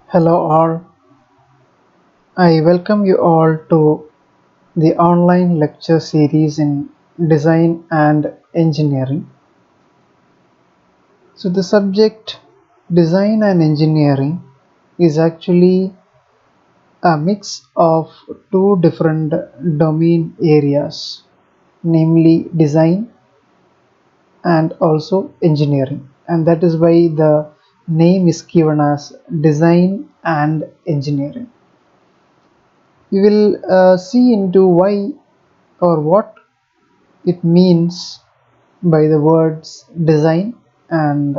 Hello all, I welcome you all to the online lecture series in design and engineering. So the subject design and engineering is actually a mix of two different domain areas, namely design and also engineering, and that is why the name is given as design and engineering. We will see into why or what it means by the words design and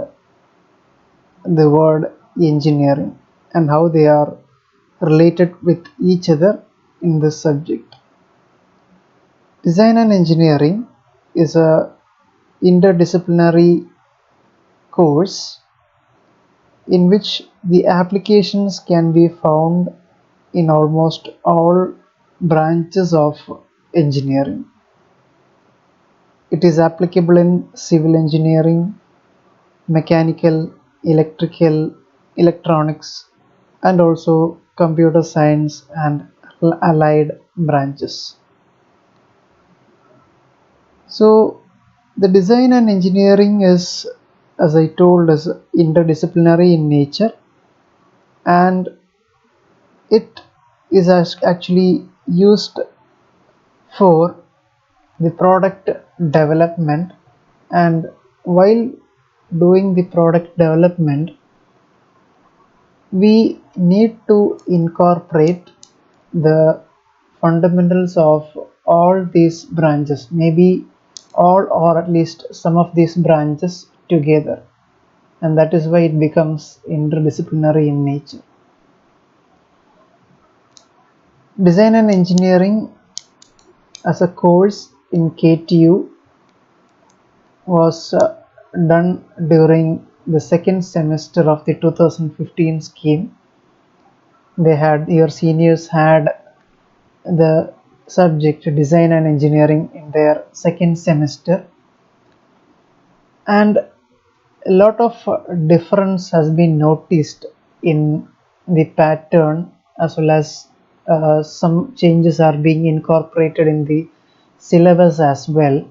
the word engineering and how they are related with each other in this subject. Design and engineering is a interdisciplinary course in which the applications can be found in almost all branches of engineering. It is applicable in civil engineering, mechanical, electrical, electronics, and also computer science and allied branches. So, the design and engineering is, as I told, is interdisciplinary in nature, and it is actually used for the product development. And while doing the product development, we need to incorporate the fundamentals of all these branches, maybe all or at least some of these branches together, and that is why it becomes interdisciplinary in nature. Design and engineering as a course in KTU was done during the second semester of the 2015 scheme. Your seniors had the subject design and engineering in their second semester, and a lot of difference has been noticed in the pattern, as well as some changes are being incorporated in the syllabus as well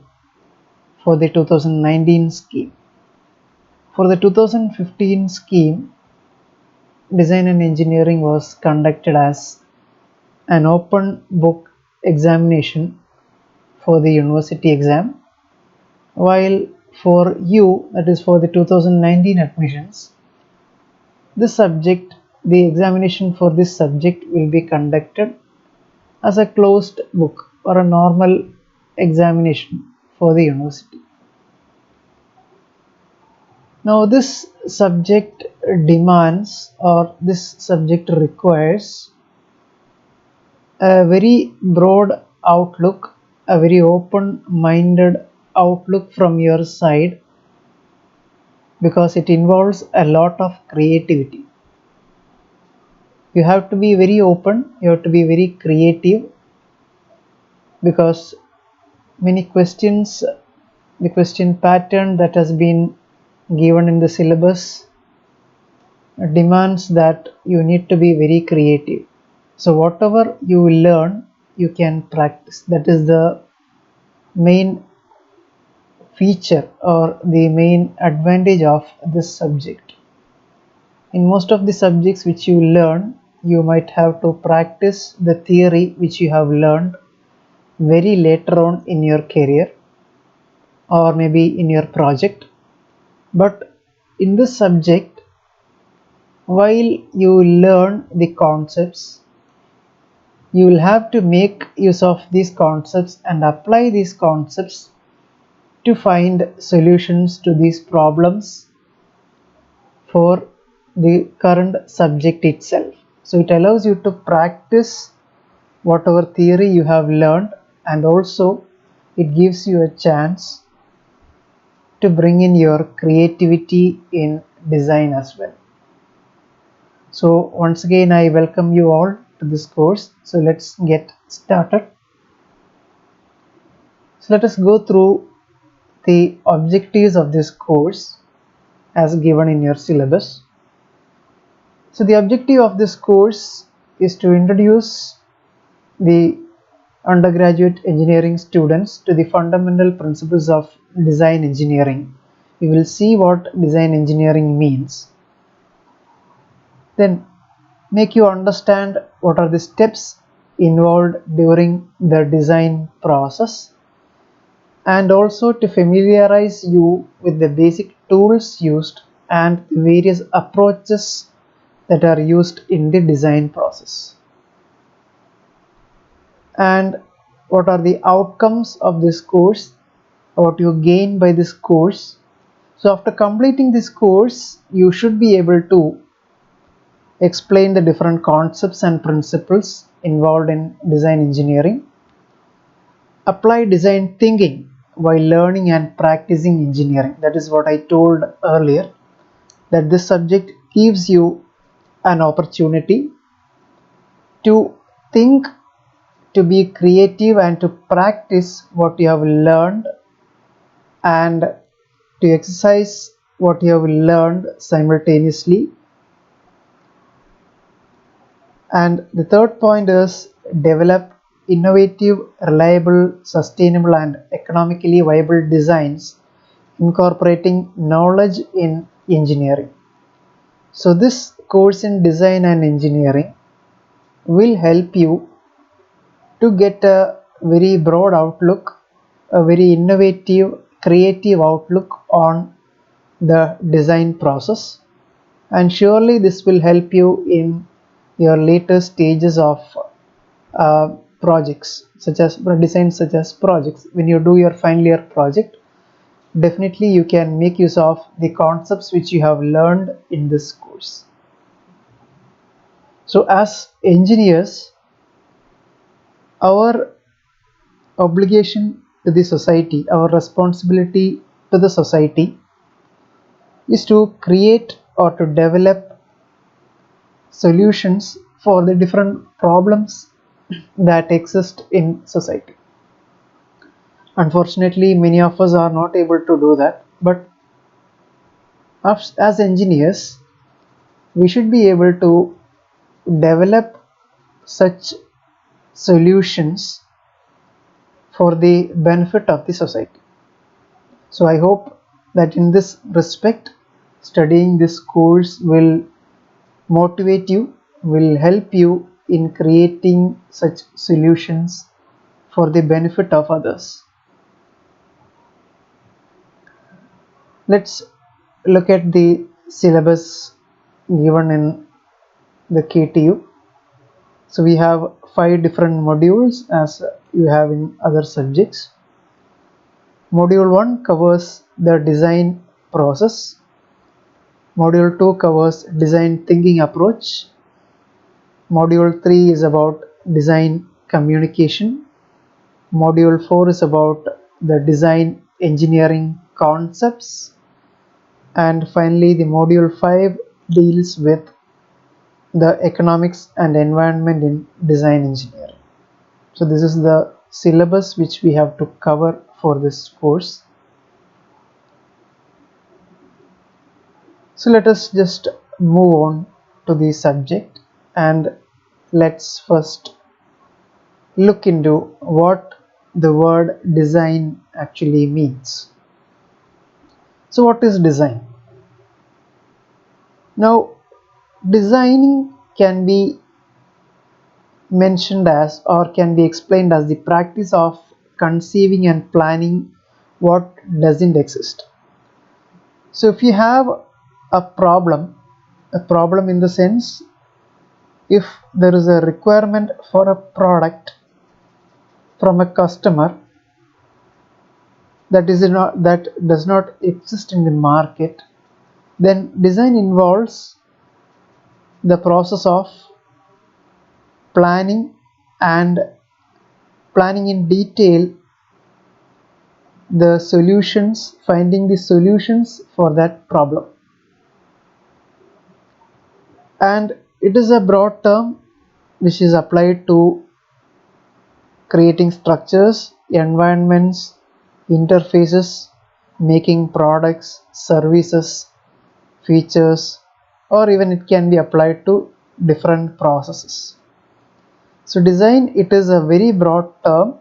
for the 2019 scheme. For the 2015 scheme, design and engineering was conducted as an open book examination for the university exam, while for you, that is for the 2019 admissions, the examination for this subject will be conducted as a closed book or a normal examination for the university. Now this subject demands, or this subject requires, a very broad outlook, a very open-minded outlook from your side, because it involves a lot of creativity. You have to be very open, you have to be very creative, because many questions, the question pattern that has been given in the syllabus demands that you need to be very creative. So whatever you will learn, you can practice. That is the main feature or the main advantage of this subject. In most of the subjects which you learn, you might have to practice the theory which you have learned very later on in your career or maybe in your project. But in this subject, while you learn the concepts, you will have to make use of these concepts and apply these concepts to find solutions to these problems for the current subject itself. So it allows you to practice whatever theory you have learned, and also it gives you a chance to bring in your creativity in design as well. So once again, I welcome you all to this course. So let's get started. So let us go through the objectives of this course as given in your syllabus. So the objective of this course is to introduce the undergraduate engineering students to the fundamental principles of design engineering. We will see what design engineering means. Then make you understand what are the steps involved during the design process, and also to familiarize you with the basic tools used and various approaches that are used in the design process, and what are the outcomes of this course, what you gain by this course. So after completing this course, you should be able to explain the different concepts and principles involved in design engineering, apply design thinking while learning and practicing engineering. That is what I told earlier, that this subject gives you an opportunity to think, to be creative, and to practice what you have learned, and to exercise what you have learned simultaneously. And the third point is develop innovative, reliable, sustainable, and economically viable designs incorporating knowledge in engineering. So this course in design and engineering will help you to get a very broad outlook, a very innovative, creative outlook on the design process, and surely this will help you in your later stages of projects such as design, such as projects. When you do your final year project, definitely you can make use of the concepts which you have learned in this course. So as engineers, our obligation to the society, our responsibility to the society is to create or to develop solutions for the different problems that exist in society. Unfortunately, many of us are not able to do that, but as engineers, we should be able to develop such solutions for the benefit of the society. So I hope that in this respect, studying this course will motivate you, will help you in creating such solutions for the benefit of others. Let's look at the syllabus given in the KTU. So we have 5 different modules as you have in other subjects. Module 1 covers the design process. Module 2 covers design thinking approach. Module 3 is about design communication. Module 4 is about the design engineering concepts. And finally, the module 5 deals with the economics and environment in design engineering. So this is the syllabus which we have to cover for this course. So let us just move on to the subject, and let's first look into what the word design actually means. So what is design? Now, designing can be mentioned as, or can be explained as, the practice of conceiving and planning what doesn't exist. So if you have a problem in the sense, if there is a requirement for a product from a customer that does not exist in the market, then design involves the process of planning and planning in detail the solutions, finding the solutions for that problem. And it is a broad term which is applied to creating structures, environments, interfaces, making products, services, features, or even it can be applied to different processes. So design, it is a very broad term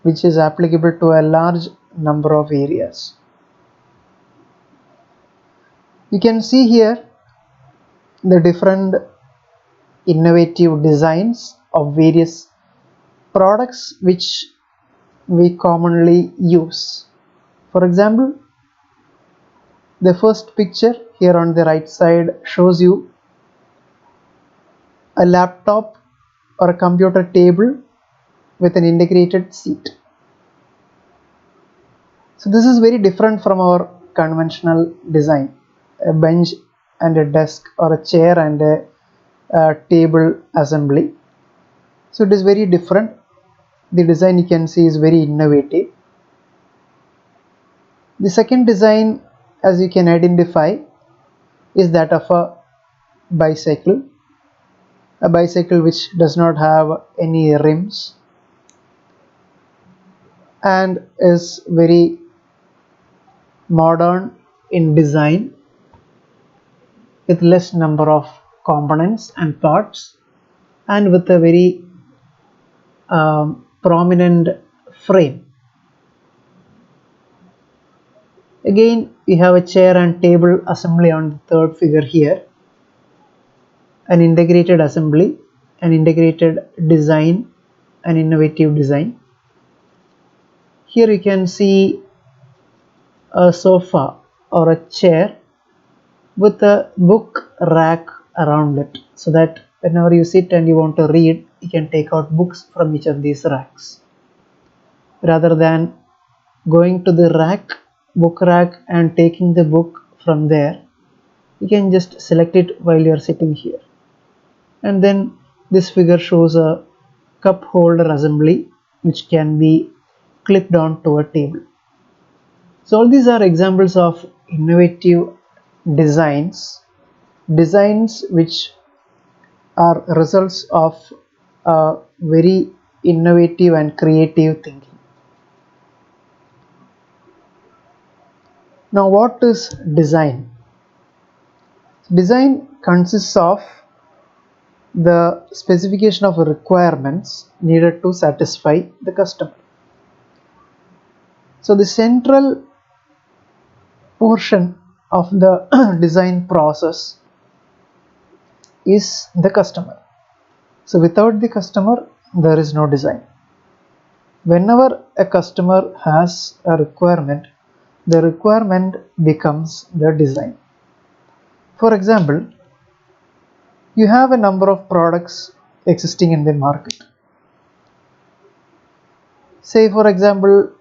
which is applicable to a large number of areas. You can see here the different innovative designs of various products which we commonly use. For example, the first picture here on the right side shows you a laptop or a computer table with an integrated seat. So this is very different from our conventional design, a bench and a desk, or a chair and a table assembly. So it is very different. The design, you can see, is very innovative. The second design, as you can identify, is that of a bicycle which does not have any rims and is very modern in design, with less number of components and parts, and with a very prominent frame. Again, we have a chair and table assembly on the third figure here, an integrated assembly, an integrated design, an innovative design. Here you can see a sofa or a chair with a book rack around it, so that whenever you sit and you want to read, you can take out books from each of these racks, rather than going to the book rack and taking the book from there. You can just select it while you are sitting here. And then this figure shows a cup holder assembly which can be clipped onto a table. So all these are examples of innovative designs which are results of very innovative and creative thinking. Now, what is design? Design consists of the specification of requirements needed to satisfy the customer. So the central portion of the design process is the customer. So without the customer, there is no design. Whenever a customer has a requirement, the requirement becomes the design. For example, you have a number of products existing in the market. Say, for example,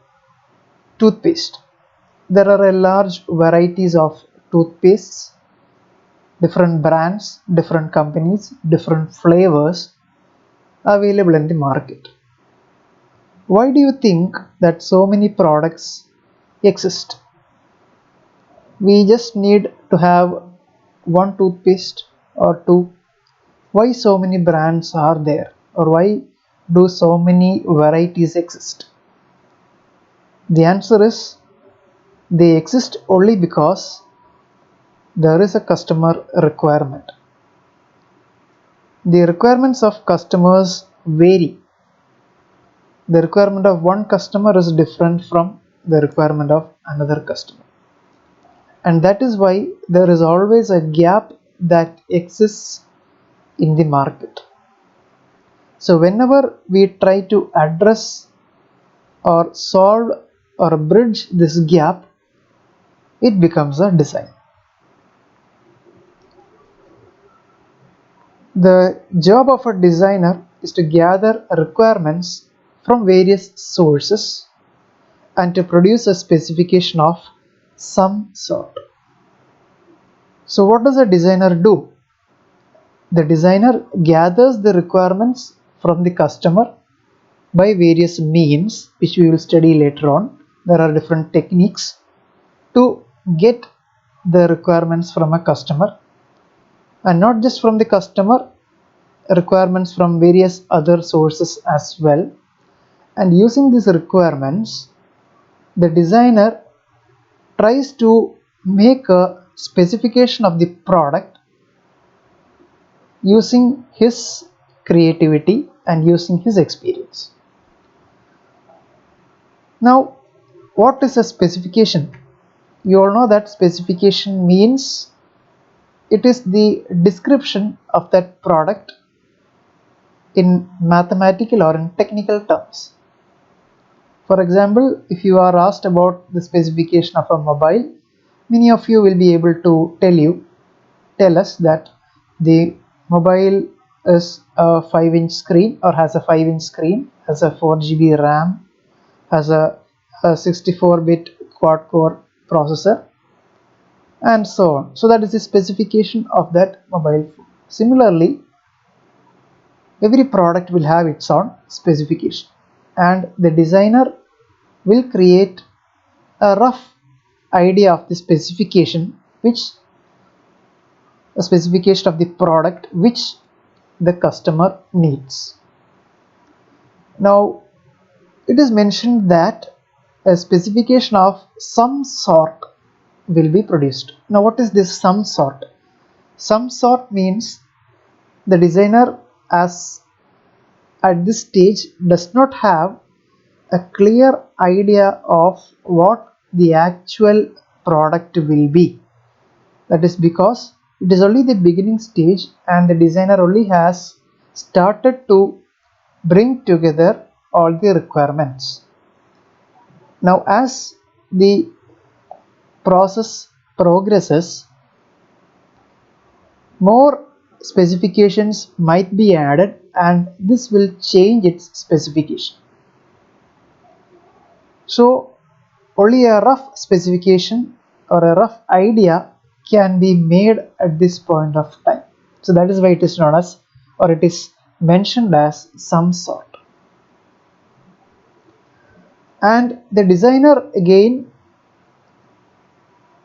toothpaste. There are a large varieties of toothpastes, different brands, different companies, different flavors available in the market. Why do you think that so many products exist? We just need to have one toothpaste or two. Why so many brands are there, or why do so many varieties exist? The answer is, they exist only because there is a customer requirement. The requirements of customers vary. The requirement of one customer is different from the requirement of another customer, and that is why there is always a gap that exists in the market. So whenever we try to address or solve or bridge this gap, it becomes a design. The job of a designer is to gather requirements from various sources and to produce a specification of some sort. So what does a designer do? The designer gathers the requirements from the customer by various means, which we will study later on. There are different techniques to get the requirements from a customer, and not just from the customer, requirements from various other sources as well. And using these requirements, the designer tries to make a specification of the product using his creativity and using his experience. Now, what is a specification? You all know that specification means it is the description of that product in mathematical or in technical terms. For example, if you are asked about the specification of a mobile, many of you will be able to tell us that the mobile is a 5-inch screen or has a 5-inch screen, has a 4 GB RAM, has a 64-bit quad-core processor, and so on. So that is the specification of that mobile phone. Similarly, every product will have its own specification, and the designer will create a rough idea of the specification, a specification of the product which the customer needs. Now, it is mentioned that a specification of some sort will be produced. Now, what is this some sort? Some sort means the designer at this stage does not have a clear idea of what the actual product will be. That is because it is only the beginning stage and the designer only has started to bring together all the requirements. Now, as the process progresses, more specifications might be added and this will change its specification. So, only a rough specification or a rough idea can be made at this point of time. So that is why it is known as, or it is mentioned as, some sort. And the designer again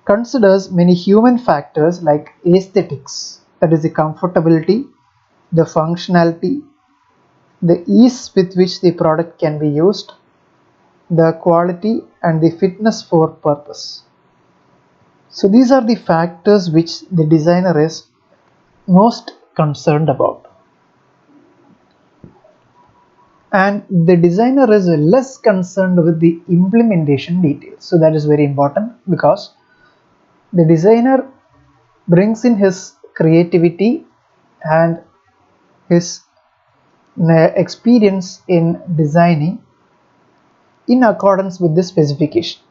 considers many human factors like aesthetics, that is the comfortability, the functionality, the ease with which the product can be used, the quality and the fitness for purpose. So these are the factors which the designer is most concerned about. And the designer is less concerned with the implementation details. So that is very important, because the designer brings in his creativity and his experience in designing in accordance with the specification.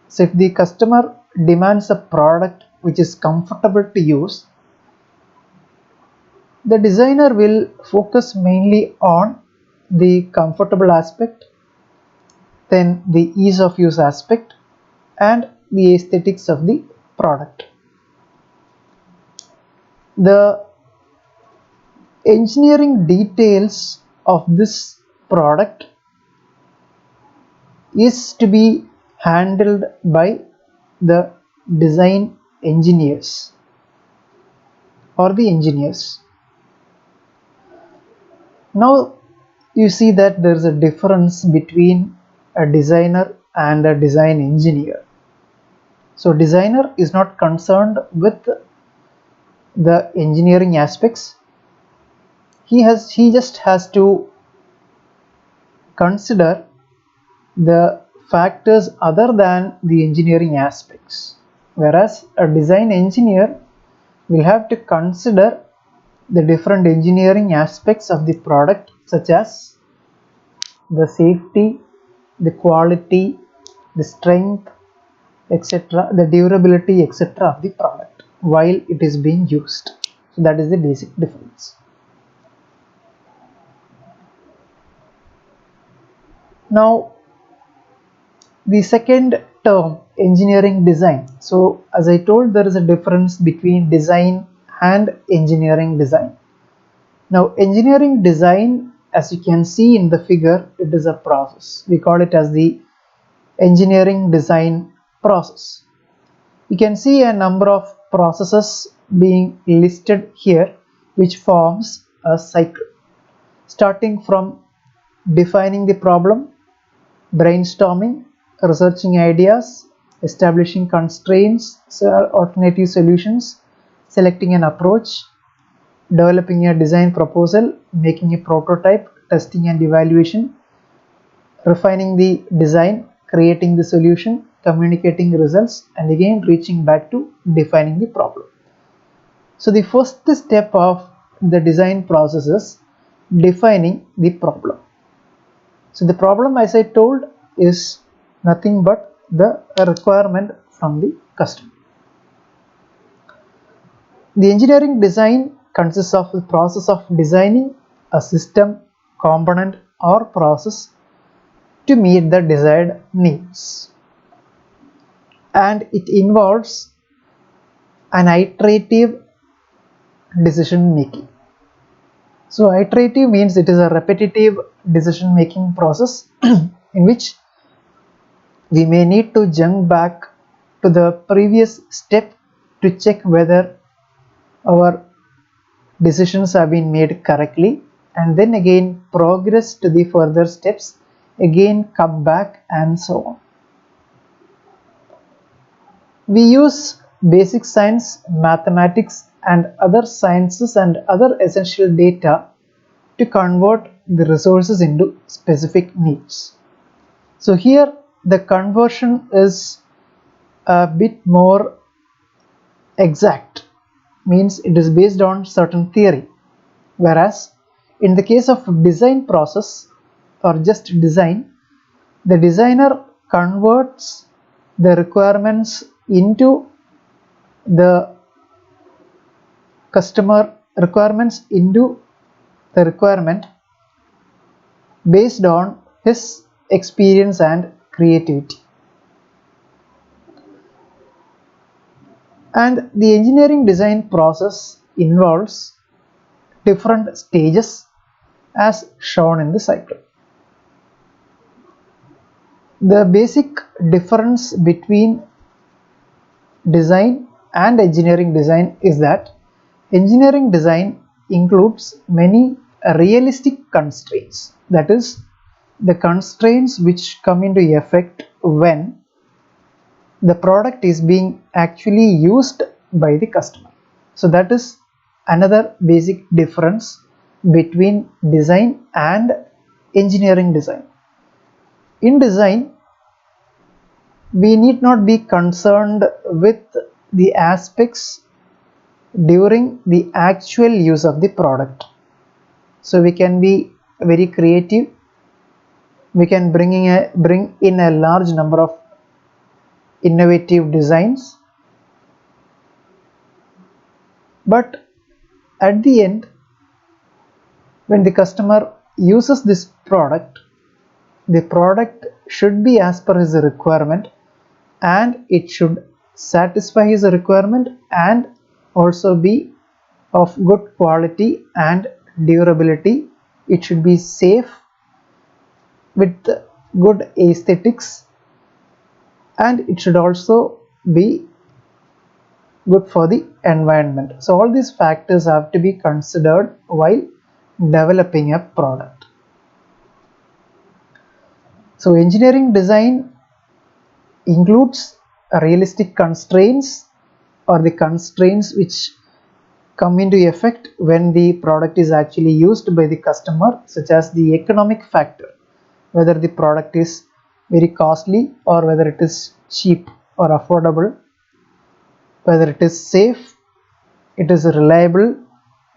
So if the customer demands a product which is comfortable to use, the designer will focus mainly on the comfortable aspect, then the ease of use aspect, and the aesthetics of the product. The engineering details of this product is to be handled by the design engineers or the engineers. Now you see that there is a difference between a designer and a design engineer. So designer is not concerned with the engineering aspects. He just has to consider the factors other than the engineering aspects, whereas a design engineer will have to consider the different engineering aspects of the product, such as the safety, the quality, the strength, etc., the durability, etc. of the product while it is being used. So that is the basic difference. Now, the second term, engineering design. So as I told, there is a difference between design and engineering design. Now, engineering design, as you can see in the figure, it is a process. We call it as the engineering design process. You can see a number of processes being listed here, which forms a cycle, starting from defining the problem, brainstorming, researching ideas, establishing constraints, alternative solutions, selecting an approach, developing a design proposal, making a prototype, testing and evaluation, refining the design, creating the solution, communicating results, and again reaching back to defining the problem. So the first step of the design process is defining the problem. So the problem, as I told, is nothing but the requirement from the customer. The engineering design consists of the process of designing a system, component or process to meet the desired needs, and it involves an iterative decision making. So iterative means it is a repetitive decision making process in which we may need to jump back to the previous step to check whether our decisions have been made correctly, and then again progress to the further steps, again come back, and so on. We use basic science, mathematics and other sciences and other essential data to convert the resources into specific needs. So here the conversion is a bit more exact, means it is based on certain theory, whereas in the case of design process or just design, the designer converts the requirements into the customer requirements into the requirement based on his experience and creativity. And the engineering design process involves different stages as shown in the cycle. The basic difference between design and engineering design is that engineering design includes many realistic constraints, that is, the constraints which come into effect when the product is being actually used by the customer. So that is another basic difference between design and engineering design. In design, we need not be concerned with the aspects during the actual use of the product. So we can be very creative, we can bring in a large number of innovative designs, but at the end, when the customer uses this product, the product should be as per his requirement, and it should satisfy his requirement and also be of good quality and durability. It should be safe with good aesthetics, and it should also be good for the environment. So all these factors have to be considered while developing a product. So engineering design includes realistic constraints, or the constraints which come into effect when the product is actually used by the customer, such as the economic factor, whether the product is very costly or whether it is cheap or affordable, whether it is safe, it is reliable,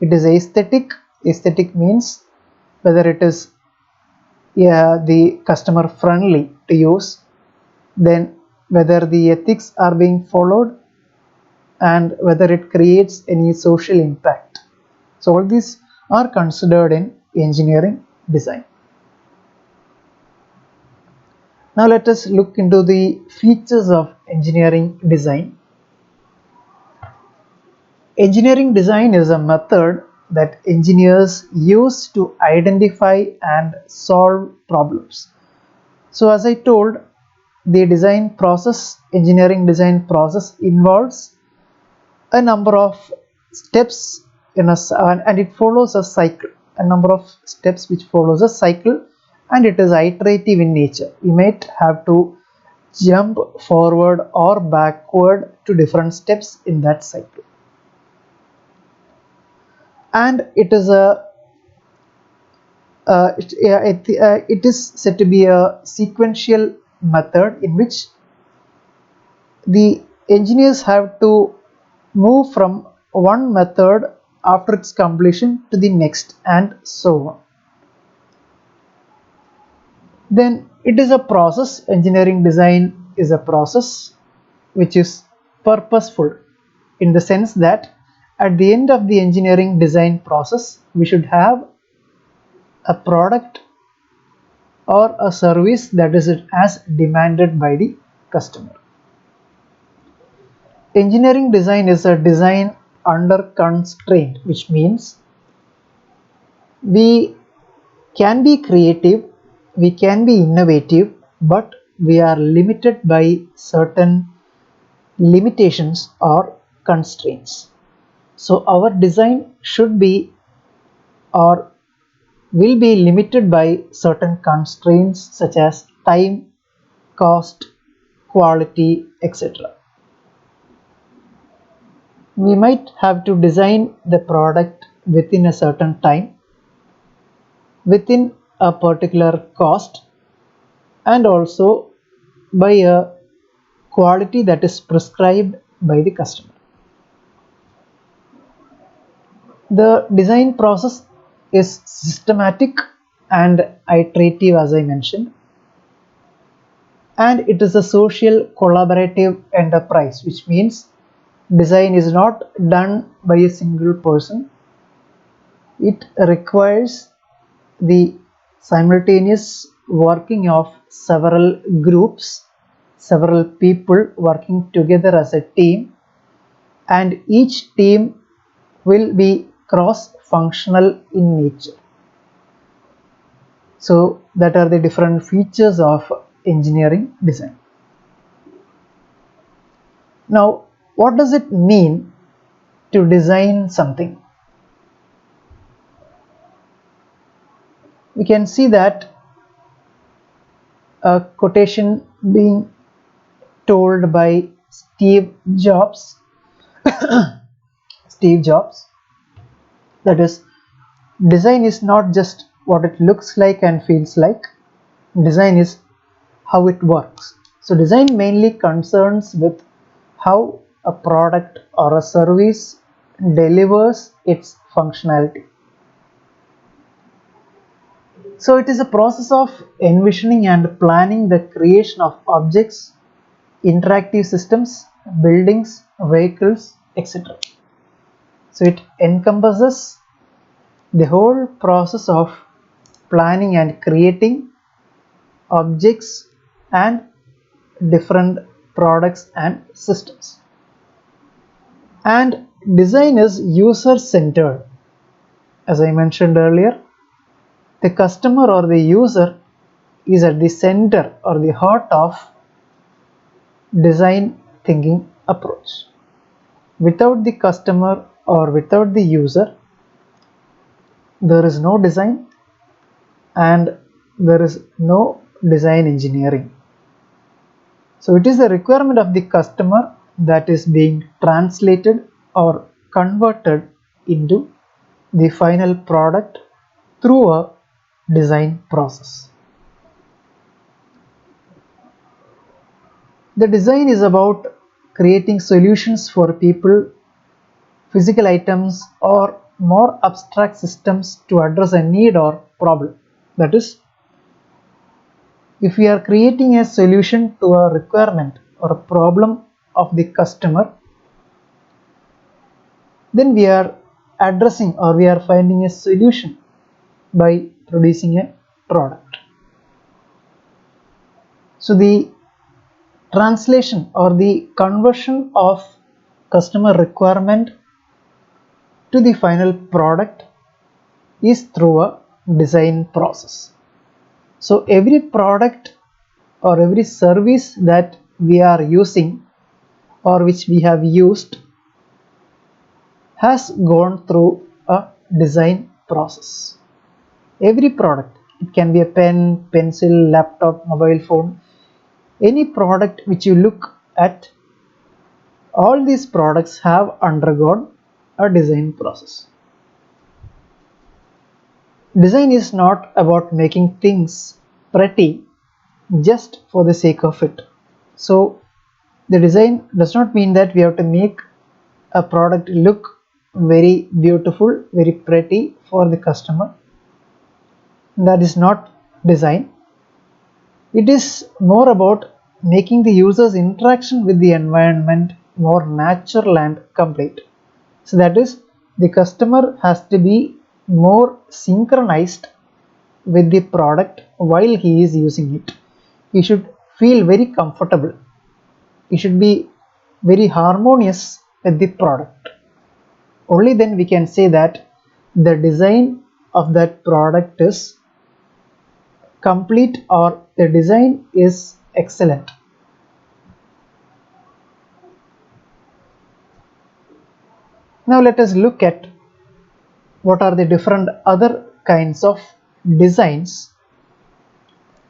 it is aesthetic. Aesthetic means whether it is the customer friendly to use, then whether the ethics are being followed, and whether it creates any social impact. So all these are considered in engineering design. Now let us look into the features of engineering design. Engineering design is a method that engineers use to identify and solve problems. So as I told, the design process, engineering design process involves a number of steps and it follows a cycle, a number of steps which follows a cycle, and it is iterative in nature. We might have to jump forward or backward to different steps in that cycle. And it is a it is said to be a sequential method in which the engineers have to move from one method after its completion to the next and so on. Then it is a process. Engineering design is a process which is purposeful in the sense that at the end of the engineering design process we should have a product or a service that is as demanded by the customer. Engineering design is a design under constraint, which means we can be creative, we can be innovative, but we are limited by certain limitations or constraints. So our design should be or will be limited by certain constraints such as time, cost, quality, etc. We might have to design the product within a certain time, within a particular cost, and also by a quality that is prescribed by the customer. The design process is systematic and iterative, as I mentioned, and it is a social collaborative enterprise, which means design is not done by a single person. It requires the simultaneous working of several groups, several people working together as a team, and each team will be cross-functional in nature. So that are the different features of engineering design. Now, what does it mean to design something? We can see that a quotation being told by Steve Jobs, that is, design is not just what it looks like and feels like, design is how it works. So design mainly concerns with how a product or a service delivers its functionality. So it is a process of envisioning and planning the creation of objects, interactive systems, buildings, vehicles, etc. So it encompasses the whole process of planning and creating objects and different products and systems. And design is user-centered. As I mentioned earlier, the customer or the user is at the center or the heart of design thinking approach. Without the customer or without the user, there is no design and there is no design engineering. So it is the requirement of the customer that is being translated or converted into the final product through a design process. The design is about creating solutions for people, physical items, or more abstract systems to address a need or problem. That is, if we are creating a solution to a requirement or a problem of the customer, then we are addressing or we are finding a solution by producing a product. So the translation or the conversion of customer requirement to the final product is through a design process. So every product or every service that we are using or which we have used has gone through a design process. Every product, it can be a pen, pencil, laptop, mobile phone, Any product which you look at, all these products have undergone a design process. Design is not about making things pretty just for the sake of it. So the design does not mean that we have to make a product look very beautiful, very pretty for the customer. That is not design. It is more about making the user's interaction with the environment more natural and complete. So that is, the customer has to be more synchronized with the product while he is using it. He should feel very comfortable. He should be very harmonious with the product. Only then we can say that the design of that product is complete or the design is excellent. Now let us look at what are the different other kinds of designs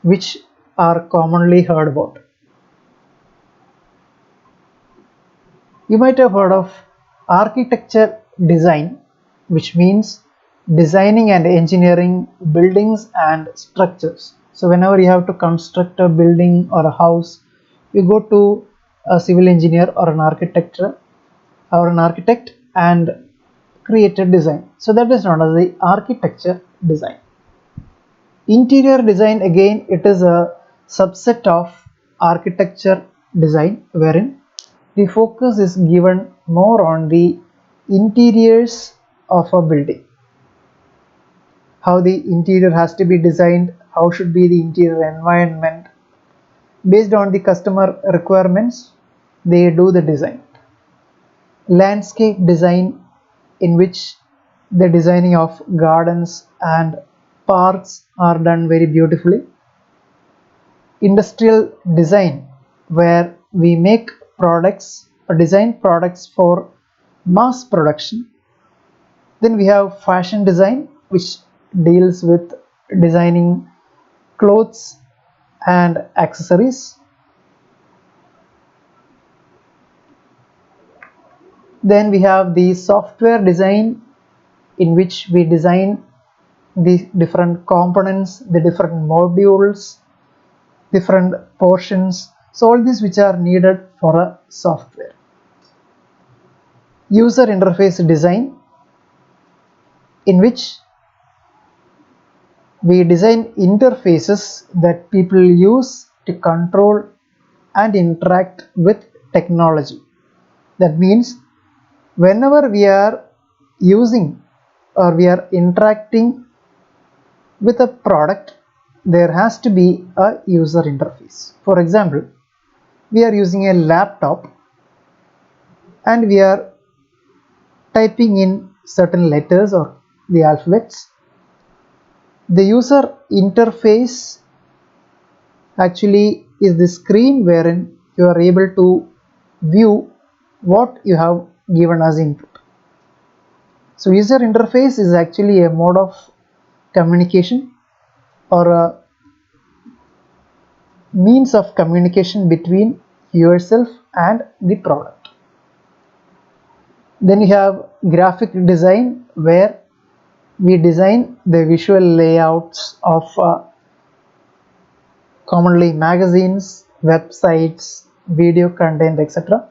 which are commonly heard about. You might have heard of architecture design, which means designing and engineering buildings and structures. So whenever you have to construct a building or a house, you go to a civil engineer or an architect and create a design. So that is known as the architecture design. Interior design, again, it is a subset of architecture design wherein the focus is given more on the interiors of a building. How the interior has to be designed, how should be the interior environment. Based on the customer requirements, they do the design. Landscape design, in which the designing of gardens and parks are done very beautifully. Industrial design, where we make products or design products for mass production. Then we have fashion design, which deals with designing clothes and accessories. Then we have the software design, in which we design the different components, the different modules, different portions. So all these which are needed for a software. User interface design, in which we design interfaces that people use to control and interact with technology. That means whenever we are using or we are interacting with a product, there has to be a user interface. For example, we are using a laptop and we are typing in certain letters or the alphabets. The user interface actually is the screen wherein you are able to view what you have given as input. So user interface is actually a mode of communication or a means of communication between yourself and the product. Then you have graphic design, where we design the visual layouts of commonly magazines, websites, video content, etc.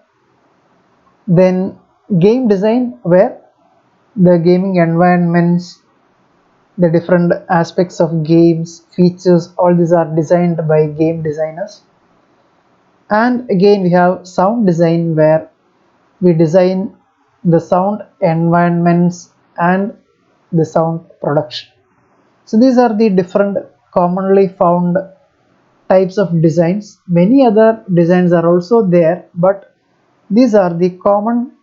Then game design, where the gaming environments, the different aspects of games, features, all these are designed by game designers. And again we have sound design, where we design the sound environments and the sound production. So these are the different commonly found types of designs. Many other designs are also there, but these are the common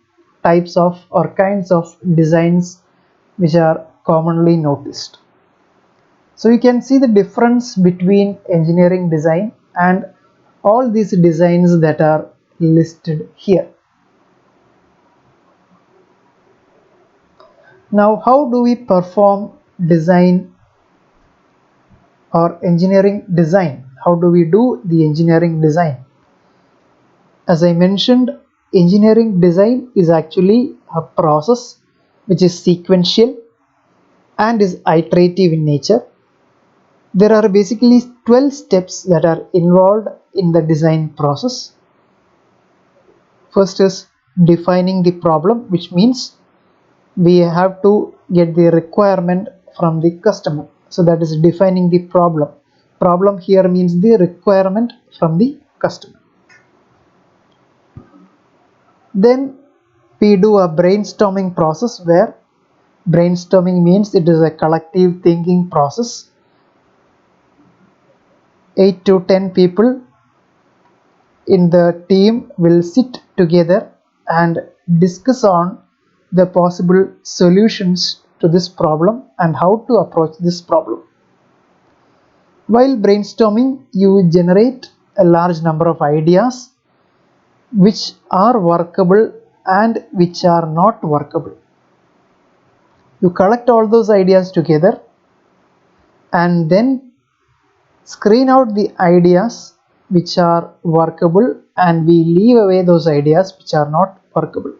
types of or kinds of designs which are commonly noticed. So you can see the difference between engineering design and all these designs that are listed here. Now, how do we perform design or engineering design? how do we do the engineering design. As I mentioned, engineering design is actually a process which is sequential and is iterative in nature. There are basically 12 steps that are involved in the design process. First is defining the problem, which means we have to get the requirement from the customer. So that is defining the problem. Problem here means the requirement from the customer. Then we do a brainstorming process, where brainstorming means it is a collective thinking process. 8 to 10 people in the team will sit together and discuss on the possible solutions to this problem and how to approach this problem. While brainstorming, you generate a large number of ideas which are workable and which are not workable. You collect all those ideas together and then screen out the ideas which are workable, and we leave away those ideas which are not workable.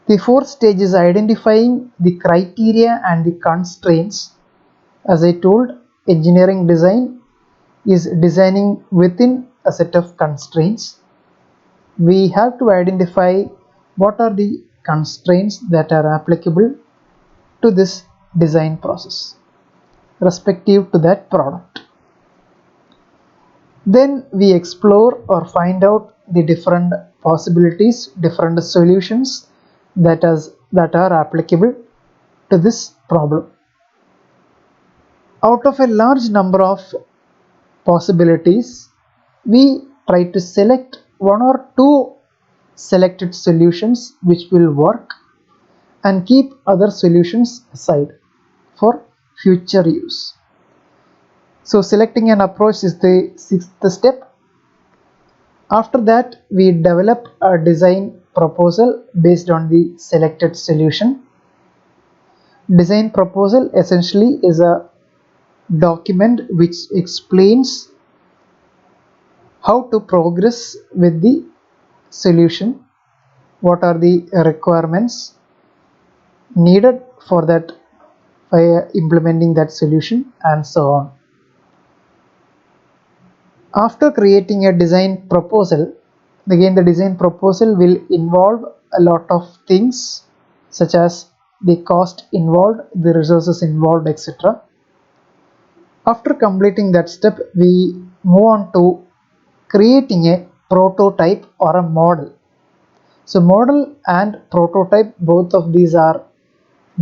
The fourth stage is identifying the criteria and the constraints. As I told, engineering design is designing within a set of constraints. We have to identify what are the constraints that are applicable to this design process respective to that product. Then we explore or find out the different possibilities, different solutions that are applicable to this problem. Out of a large number of possibilities, we try to select one or two selected solutions which will work and keep other solutions aside for future use. So selecting an approach is the sixth step. After that, we develop a design proposal based on the selected solution. Design proposal essentially is a document which explains how to progress with the solution, what are the requirements needed for that by implementing that solution, and so on. After creating a design proposal, again the design proposal will involve a lot of things such as the cost involved, the resources involved, etc. After completing that step, we move on to creating a prototype or a model. So model and prototype, both of these are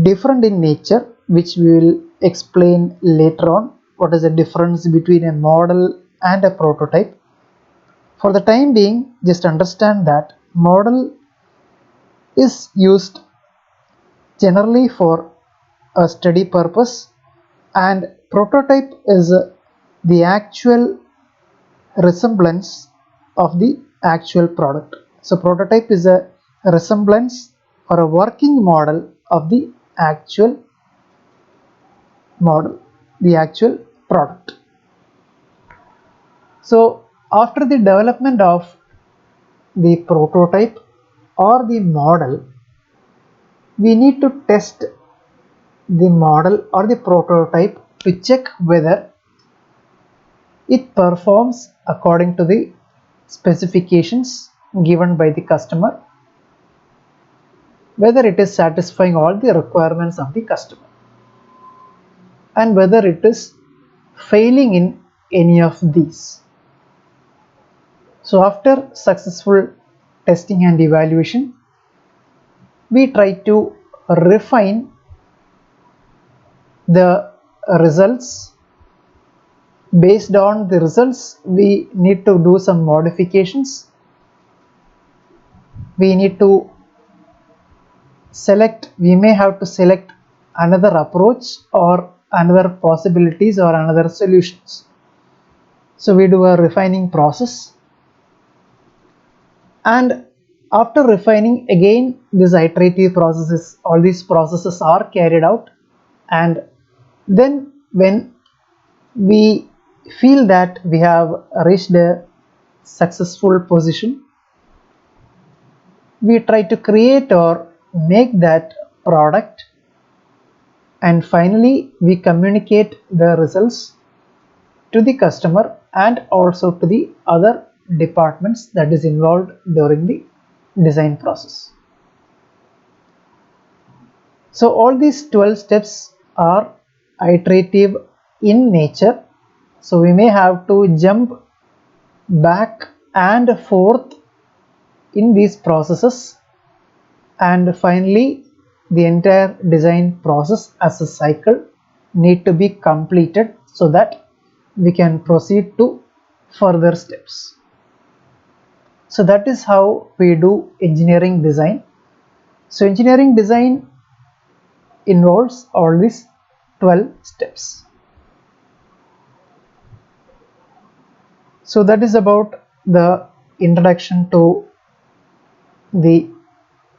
different in nature, which we will explain later on. What is the difference between a model and a prototype? For the time being, just understand that model is used generally for a study purpose, and prototype is the actual resemblance of the actual product. So prototype is a resemblance or a working model of the actual model, the actual product. So after the development of the prototype or the model, we need to test the model or the prototype to check whether it performs according to the specifications given by the customer, whether it is satisfying all the requirements of the customer, and whether it is failing in any of these. So after successful testing and evaluation, we try to refine the results. Based on the results, we need to do some modifications. We need to select, we may have to select another approach or another possibilities or another solutions. So we do a refining process, and after refining, again this iterative processes, all these processes are carried out, and then when we feel that we have reached a successful position, we try to create or make that product, and finally we communicate the results to the customer and also to the other departments that is involved during the design process. So all these 12 steps are iterative in nature, so we may have to jump back and forth in these processes, and finally the entire design process as a cycle need to be completed so that we can proceed to further steps. So that is how we do engineering design. So engineering design involves all these 12 steps. So that is about the introduction to the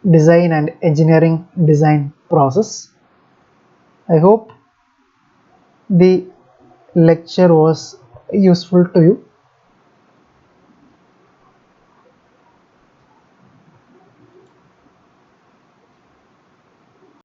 design and engineering design process. I hope the lecture was useful to you.